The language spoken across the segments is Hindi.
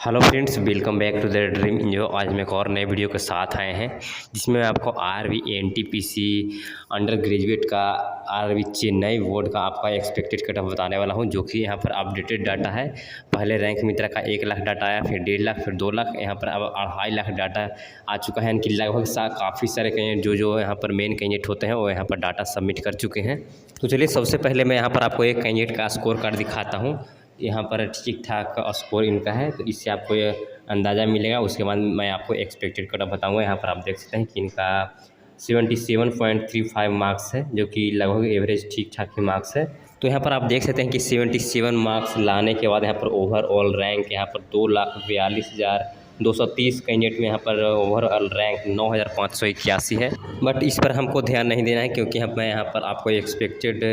Hello friends, welcome back to the dream enjoy. आज मैं एक और नए वीडियो के साथ आए हैं जिसमें मैं आपको आरआरबी एनटीपीसी अंडर ग्रेजुएट का आरआरबी चेन्नई बोर्ड का आपका एक्सपेक्टेड कट ऑफ बताने वाला हूं, जो कि यहां पर अपडेटेड डाटा है। पहले रैंक मित्रा का 1 लाख डाटा आया, फिर 1.5 लाख, फिर 2 लाख, यहां पर अब 2.5 लाख डाटा आ चुका है। इनकी लगभग काफ़ी सारे कैंडिडेट जो यहाँ पर मेन कैंडिडेट होते हैं वो यहाँ पर डाटा सबमिट कर चुके हैं। तो चलिए सबसे पहले मैं यहाँ पर आपको एक कैंडिडेट का स्कोर कार्ड दिखाता हूँ। यहाँ पर ठीक ठाक स्कोर इनका है, तो इससे आपको ये अंदाज़ा मिलेगा। उसके बाद मैं आपको एक्सपेक्टेड कट ऑफ बताऊँगा। यहाँ पर आप देख सकते हैं कि इनका 77.35 मार्क्स है, जो कि लगभग एवरेज ठीक ठाक ही मार्क्स है। तो यहाँ पर आप देख सकते हैं कि 77 मार्क्स लाने के बाद यहाँ पर ओवरऑल रैंक यहाँ पर 2,42,230 कैंडिडेट में यहाँ पर ओवरऑल रैंक 9,581 है। बट इस पर हमको ध्यान नहीं देना है, क्योंकि मैं यहाँ पर आपको एक्सपेक्टेड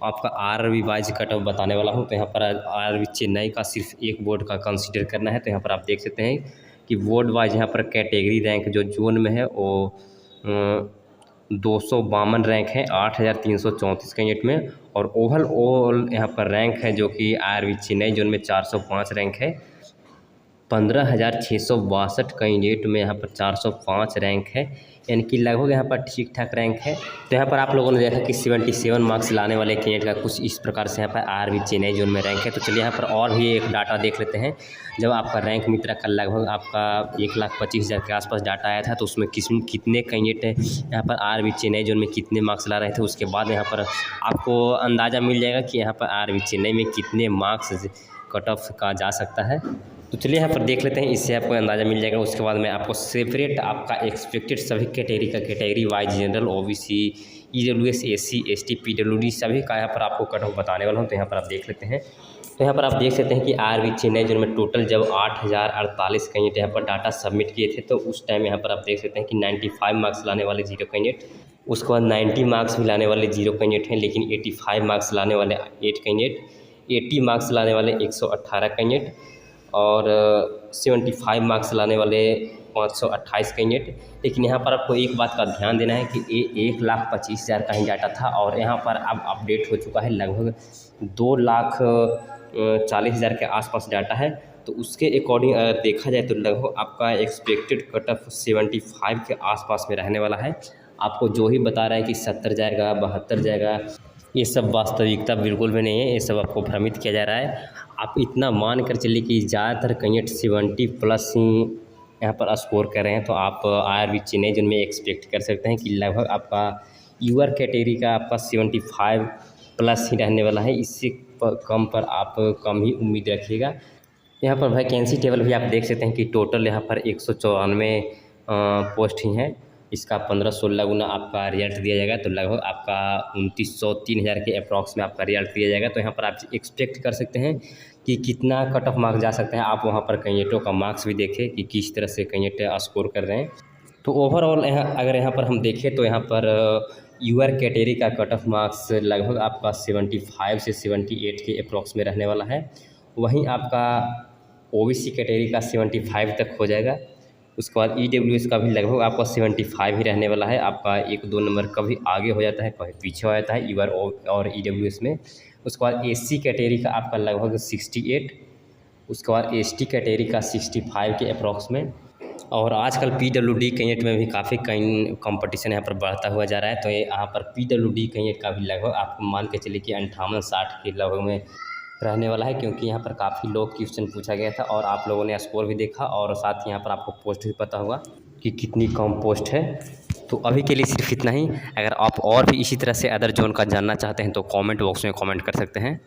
आपका आरआरबी वाइज कट ऑफ बताने वाला हूं। तो यहाँ पर आरआरबी चेन्नई का सिर्फ एक बोर्ड का कंसीडर करना है। तो यहाँ पर आप देख सकते हैं कि बोर्ड वाइज यहाँ पर कैटेगरी रैंक जो जोन में है वो 252 रैंक है 8,334 कैंडिडेट में, और ओवरऑल यहाँ पर रैंक है जो कि आरआरबी चेन्नई जोन में 405 रैंक है। 15,662 कैंडिडेट में यहाँ पर 405 रैंक है, यानी कि लगभग यहाँ पर ठीक ठाक रैंक है। तो यहाँ पर आप लोगों ने देखा कि 77 मार्क्स लाने वाले कैंडिडेट का कुछ इस प्रकार से यहाँ पर आरआरबी चेन्नई जोन में रैंक है। तो चलिए यहाँ पर और भी एक डाटा देख लेते हैं। जब आपका रैंक मित्रा का लगभग आपका 1,25,000 के आसपास डाटा आया था, तो उसमें कितने कैंडिडेट यहाँ पर आरआरबी चेन्नई जोन में कितने मार्क्स ला रहे थे, उसके बाद यहाँ पर आपको अंदाज़ा मिल जाएगा कि यहाँ पर आरआरबी चेन्नई में कितने मार्क्स कट ऑफ का जा सकता है। तो चलिए यहाँ पर देख लेते हैं, इससे आपको अंदाज़ा मिल जाएगा। उसके बाद मैं आपको सेपरेट आपका एक्सपेक्टेड सभी category wise general, OBC, EWS, SC, ST, PWD सभी का यहाँ पर आपको कट ऑफ बताने वाला हूँ। तो यहाँ पर आप देख लेते हैं। तो यहाँ पर आप देख सकते हैं कि आरआरबी चेन्नई जोन में टोटल जब 8,048 कैंडिडेट यहाँ पर डाटा सबमिट किए थे, तो उस टाइम यहाँ पर आप देख सकते हैं कि 95 मार्क्स लाने वाले 0 कैंडिडेट, उसके बाद 90 मार्क्स भी लाने वाले 0 कैंडिडेट हैं, लेकिन 85 मार्क्स लाने वाले 8 कैंडिडेट, 80 मार्क्स लाने वाले 118 कैंडिडेट, और 75 मार्क्स लाने वाले 528 कैंडिडेट। लेकिन यहाँ पर आपको एक बात का ध्यान देना है कि ये 1,25,000 का ही डाटा था, और यहाँ पर अब अपडेट हो चुका है लगभग 2,40,000 के आसपास डाटा है। तो उसके अकॉर्डिंग अगर देखा जाए तो लगभग आपका एक्सपेक्टेड कट ऑफ 75 के आसपास में रहने वाला है। आपको जो ही बता रहा है कि 70 जाएगा, 72 जाएगा, ये सब वास्तविकता बिल्कुल भी नहीं है। ये सब आपको भ्रमित किया जा रहा है। आप इतना मान कर चलिए कि ज़्यादातर कैंडिडेट 70+ ही यहाँ पर स्कोर कर रहे हैं। तो आप आरआरबी चेन्नई जोन में एक्सपेक्ट कर सकते हैं कि लगभग आपका यूआर कैटेगरी का आपका 75+ ही रहने वाला है। इससे कम पर आप कम ही उम्मीद रखिएगा। यहाँ पर वैकेंसी टेबल भी आप देख सकते हैं कि टोटल यहाँ पर 194 पोस्ट ही हैं। इसका 15-16 गुना आपका रिजल्ट दिया जाएगा, तो लगभग आपका 2,903,000 के अप्रॉक्स में आपका रिजल्ट दिया जाएगा। तो यहाँ पर आप एक्सपेक्ट कर सकते हैं कि कितना कट ऑफ मार्क्स जा सकते हैं। आप वहाँ पर कैंडिडेटों का मार्क्स भी देखें कि किस तरह से कैंडिडेट स्कोर कर रहे हैं। तो ओवरऑल अगर यहाँ पर हम देखें तो यहाँ पर यूआर कैटेगरी का कट ऑफ मार्क्स लगभग आपका 75 से 78 के अप्रॉक्स में रहने वाला है। वहीं आपका ओबीसी कैटेगरी का 75 तक हो जाएगा। उसके बाद ईडब्ल्यूएस का भी लगभग आपका 75 ही रहने वाला है। आपका 1-2 नंबर कभी आगे हो जाता है, कभी पीछे हो जाता है यूआर और ईडब्ल्यूएस में। उसके बाद एससी कैटेगरी का आपका लगभग 68, उसके बाद एसटी कैटेगरी का 65 के अप्रॉक्स में। और आजकल पीडब्ल्यूडी कैंडिडेट में भी काफ़ी कंपटीशन यहाँ पर बढ़ता हुआ जा रहा है। तो यहाँ पर पीडब्ल्यूडी कैंडिडेट का भी लगभग आप मान के चलिए कि 58-60 के लगभग में रहने वाला है, क्योंकि यहाँ पर काफ़ी लोग क्वेश्चन पूछा गया था और आप लोगों ने स्कोर भी देखा, और साथ ही यहाँ पर आपको पोस्ट भी पता होगा कि कितनी कम पोस्ट है। तो अभी के लिए सिर्फ इतना ही। अगर आप और भी इसी तरह से अदर जोन का जानना चाहते हैं तो कमेंट बॉक्स में कमेंट कर सकते हैं।